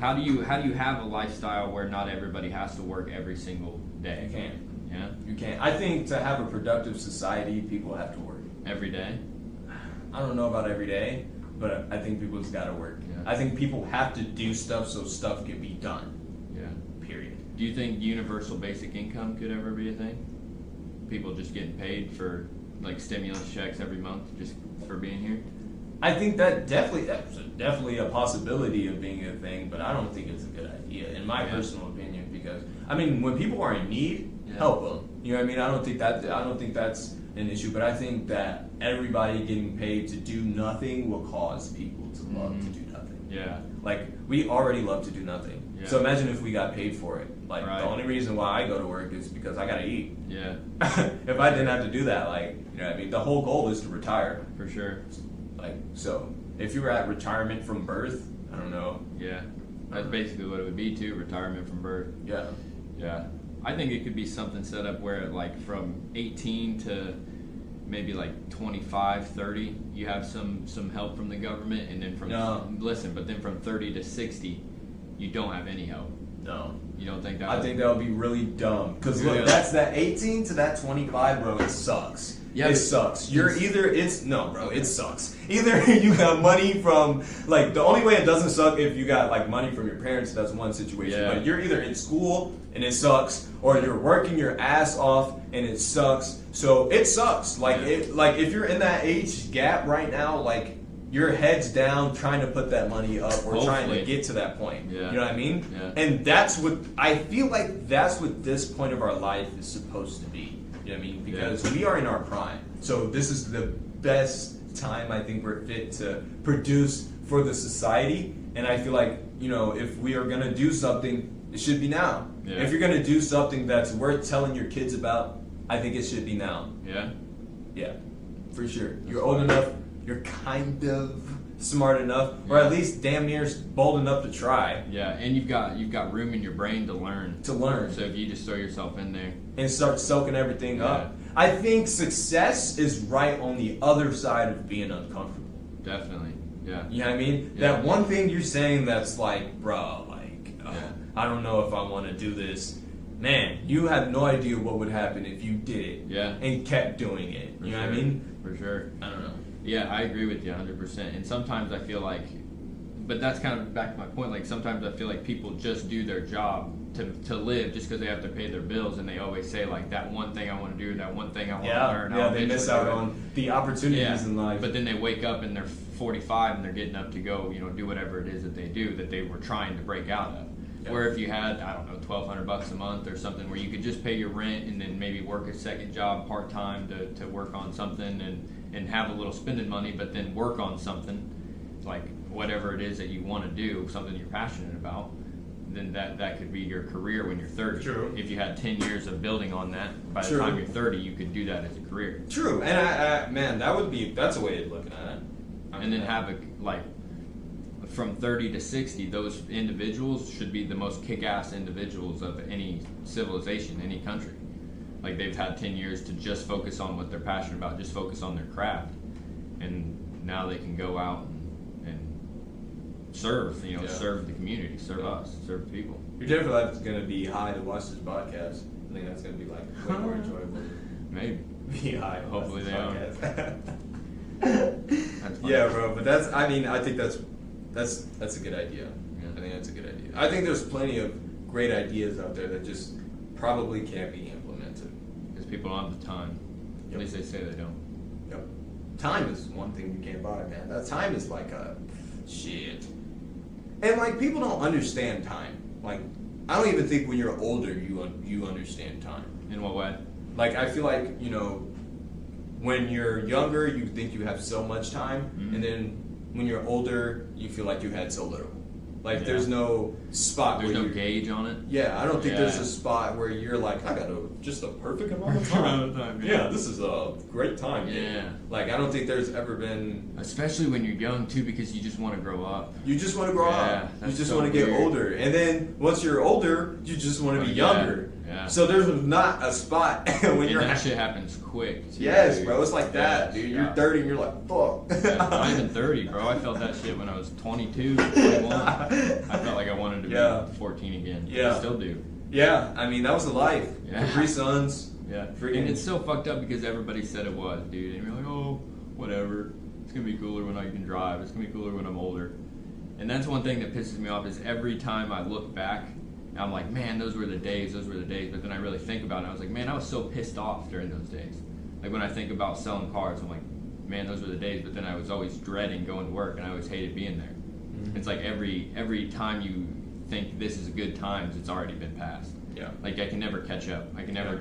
How do you have a lifestyle where not everybody has to work every single day? You can't. Yeah. You can't. I think to have a productive society, people have to work. Every day? I don't know about every day, but I think people just gotta work. Yeah. I think people have to do stuff so stuff can be done. Yeah. Period. Do you think universal basic income could ever be a thing? People just getting paid for like stimulus checks every month just for being here? I think that's definitely a possibility of being a thing, but I don't think it's a good idea, in my personal opinion. Because I mean, when people are in need, help them. You know what I mean? I don't think that's an issue, but I think that everybody getting paid to do nothing will cause people to love to do nothing. Yeah. Like, we already love to do nothing. Yeah. So imagine if we got paid for it. Like, Right. the only reason why I go to work is because I gotta eat. Yeah. If I didn't have to do that, like, you know what I mean? The whole goal is to retire. For sure. Like, so if you were at retirement from birth, I don't know. Yeah. That's basically what it would be too, retirement from birth. Yeah. Yeah. I think it could be something set up where like from 18 to maybe like 25, 30, you have some help from the government, and then but then from 30 to 60, you don't have any help. No. You don't think that? I think that would be really dumb. Because look, Yeah. that's that 18 to that 25, bro, it sucks. Yeah, it but sucks. It sucks. Either you got money from, like, the only way it doesn't suck if you got, like, money from your parents, that's one situation. Yeah. But you're either in school and it sucks, or you're working your ass off and it sucks. So it sucks. Like, if you're in that age gap right now, like, your head's down trying to put that money up or trying to get to that point. Yeah. You know what I mean? Yeah. And that's what, I feel like that's what this point of our life is supposed to be. You know what I mean? Because we are in our prime. So this is the best time I think we're fit to produce for the society. And I feel like, you know, if we are going to do something, it should be now. Yeah. If you're going to do something that's worth telling your kids about, I think it should be now. Yeah. Yeah, for sure. You're old enough, you're kind of smart enough, or at least damn near bold enough to try. Yeah, and you've got room in your brain to learn. To learn. So if you just throw yourself in there and start soaking everything up. I think success is right on the other side of being uncomfortable. Definitely. Yeah. You know what I mean? Yeah. That one thing you're saying that's like, bro, like, I don't know if I want to do this. Man, you have no idea what would happen if you did it. Yeah. And kept doing it. For You know sure. what I mean? For sure. I don't know. Yeah, I agree with you 100%. And sometimes I feel like, but that's kind of back to my point, like sometimes I feel like people just do their job to live just because they have to pay their bills, and they always say like, that one thing I want to do, that one thing I want to learn. Yeah, they miss out on the opportunities in life. But then they wake up and they're 45 and they're getting up to go, you know, do whatever it is that they do that they were trying to break out of. Yeah. Where if you had, I don't know, $1,200 a month or something where you could just pay your rent and then maybe work a second job part-time to work on something and have a little spending money, but then work on something, like whatever it is that you want to do, something you're passionate about, then that could be your career when you're 30. True. If you had 10 years of building on that, by the time you're 30, you could do that as a career. True. And man, that's a way of looking at it. And then have from 30 to 60, those individuals should be the most kick-ass individuals of any civilization, any country. Like, they've had 10 years to just focus on what they're passionate about, just focus on their craft. And now they can go out and serve, you know, serve the community, serve us, serve the people. Your day for life is going to be high to watch this podcast. I think that's going to be like way more enjoyable. Maybe. Be high. Hopefully they are. That's funny. Yeah, bro, but I think that's a good idea. Yeah. I think that's a good idea. I think there's plenty of great ideas out there that just probably can't be implemented. Because people don't have the time. At least they say they don't. Yep. Time is one thing you can't buy, man. That time is like a shit. And like, people don't understand time. Like, I don't even think when you're older you understand time. In what way? Like, I feel like, you know, when you're younger, you think you have so much time, and then when you're older, you feel like you had so little. Like, there's no spot There's where no gauge on it? Yeah, I don't think there's a spot where you're like, I got just a perfect amount of time. Yeah, this is a great time. Yeah. Like, I don't think there's ever been... Especially when you're young, too, because you just want to grow up. You just want to grow up. You just want to get weird. older. And then, once you're older, you just want to be younger. Yeah. So there's not a spot when and you're... that shit happens quick, too. Yes, bro, it's like that, dude. Yeah. You're 30 and you're like, fuck. I'm not even 30, bro. I felt that shit when I was 22, 21. I felt like I wanted to Yeah. be 14 again. Yeah. I still do. Yeah, I mean that was the life. Yeah. Capri Suns. Yeah. Freaking- And it's so fucked up because everybody said it was, dude. And you're like, oh, whatever. It's gonna be cooler when I can drive. It's gonna be cooler when I'm older. And that's one thing that pisses me off is every time I look back, I'm like, man, those were the days. But then I really think about it. I was like, man, I was so pissed off during those days. Like when I think about selling cars, I'm like, man, those were the days. But then I was always dreading going to work, and I always hated being there. Mm-hmm. It's like every time you think this is a good times, it's already been passed. Yeah. Like I can never catch up. I can never